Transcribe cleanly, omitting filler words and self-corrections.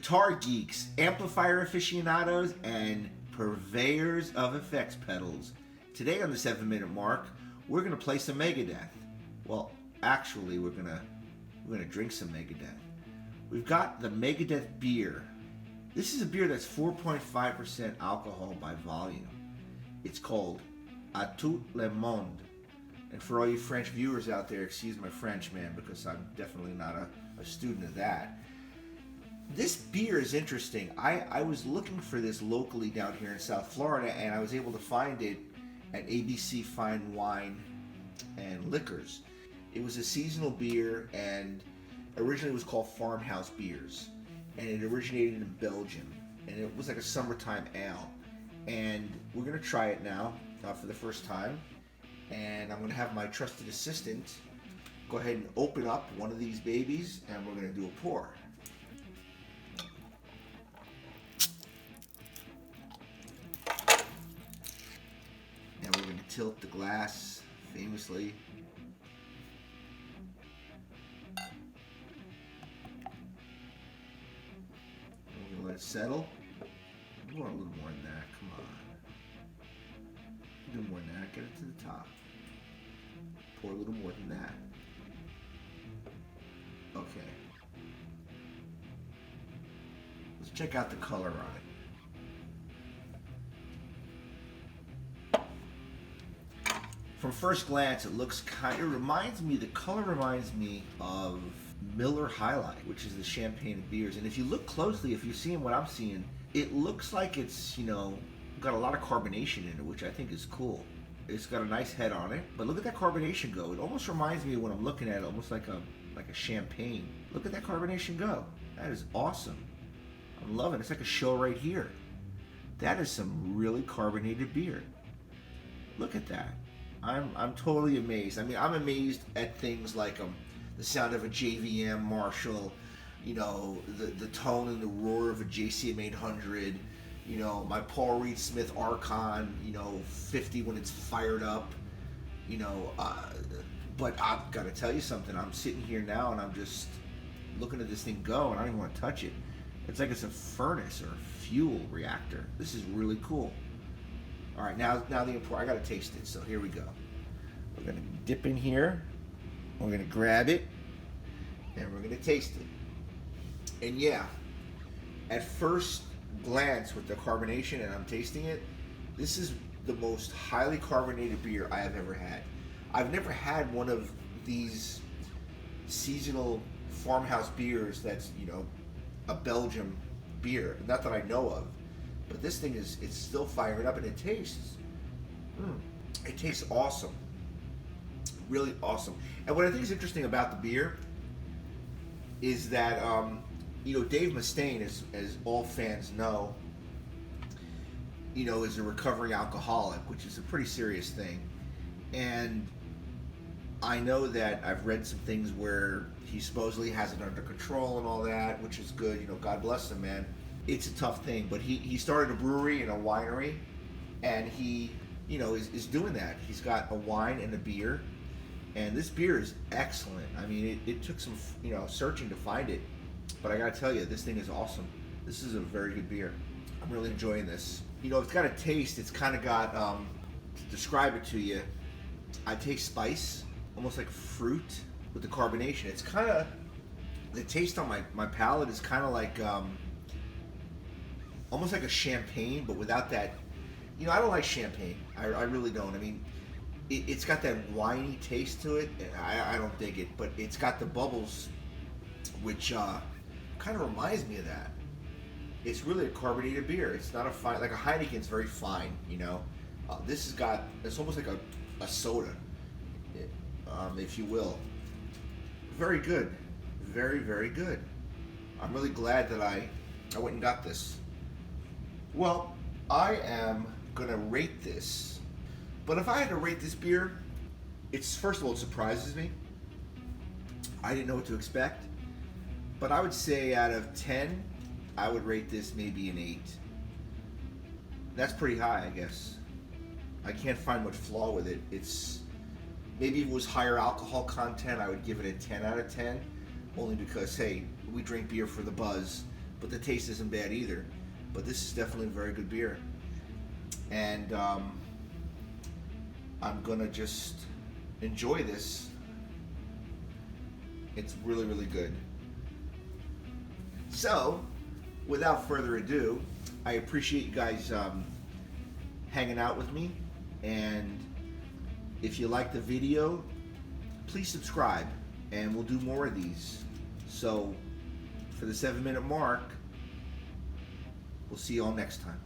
guitar geeks, amplifier aficionados, and purveyors of effects pedals. Today on the 7-minute mark, we're gonna play some Megadeth. Well, actually, we're gonna drink some Megadeth. We've got the Megadeth Beer. This is a beer that's 4.5% alcohol by volume. It's called A Tout le Monde. And for all you French viewers out there, excuse my French, man, because I'm definitely not a student of that. This beer is interesting. I was looking for this locally down here in South Florida, and I was able to find it at ABC Fine Wine and Liquors. It was a seasonal beer, and originally it was called Farmhouse Beers, and it originated in Belgium, and it was like a summertime ale. And we're gonna try it now for the first time, and I'm gonna have my trusted assistant go ahead and open up one of these babies, and we're gonna do a pour. And we're gonna tilt the glass famously. Let it settle. We want a little more than that. Come on. Do more than that. Get it to the top. Pour a little more than that. Okay. Let's check out the color on it. From first glance, it looks the color reminds me of Miller High Life, which is the champagne of beers. And if you look closely, if you're seeing what I'm seeing, it looks like it's, got a lot of carbonation in it, which I think is cool. It's got a nice head on it, but look at that carbonation go. It almost reminds me of when I'm looking at it, almost like a champagne. Look at that carbonation go. That is awesome. I'm loving it. It's like a show right here. That is some really carbonated beer. Look at that. I'm totally amazed. I mean, I'm amazed at things like the sound of a JVM Marshall, the tone and the roar of a JCM 800, my Paul Reed Smith Archon, 50 when it's fired up, but I've got to tell you something. I'm sitting here now and I'm just looking at this thing go, and I don't even want to touch it. It's like it's a furnace or a fuel reactor. This is really cool. All right, now the import. I got to taste it, so here we go. We're going to dip in here. We're going to grab it, and we're going to taste it. And yeah, at first glance with the carbonation, and I'm tasting it, this is the most highly carbonated beer I have ever had. I've never had one of these seasonal farmhouse beers that's, a Belgium beer. Not that I know of, but this thing it's still firing up, and it tastes awesome. Really awesome. And what I think is interesting about the beer is that, Dave Mustaine, as all fans know, is a recovering alcoholic, which is a pretty serious thing. And I know that I've read some things where he supposedly has it under control and all that, which is good. God bless him, man. It's a tough thing, but he started a brewery and a winery, and he, is doing that. He's got a wine and a beer. And this beer is excellent. I mean, it took some, searching to find it. But I gotta tell you, this thing is awesome. This is a very good beer. I'm really enjoying this. It's got a taste. It's kind of got, to describe it to you, I taste spice, almost like fruit with the carbonation. It's kind of, the taste on my palate is kind of like, almost like a champagne, but without that. I don't like champagne. I really don't. I mean, it's got that winey taste to it, and I don't dig it, but it's got the bubbles, which kind of reminds me of that. It's really a carbonated beer. It's not a fine, like a Heineken's very fine, This has got, it's almost like a soda, if you will. Very good. Very, very good. I'm really glad that I went and got this. Well, I am going to rate this. But if I had to rate this beer, first of all, it surprises me. I didn't know what to expect. But I would say out of 10, I would rate this maybe an 8. That's pretty high, I guess. I can't find much flaw with it. Maybe if it was higher alcohol content, I would give it a 10 out of 10. Only because, hey, we drink beer for the buzz. but the taste isn't bad either. But this is definitely a very good beer, and I'm gonna just enjoy this. It's really, really good. So, without further ado, I appreciate you guys hanging out with me, and if you like the video, please subscribe, and we'll do more of these. So, for the 7-minute mark, we'll see you all next time.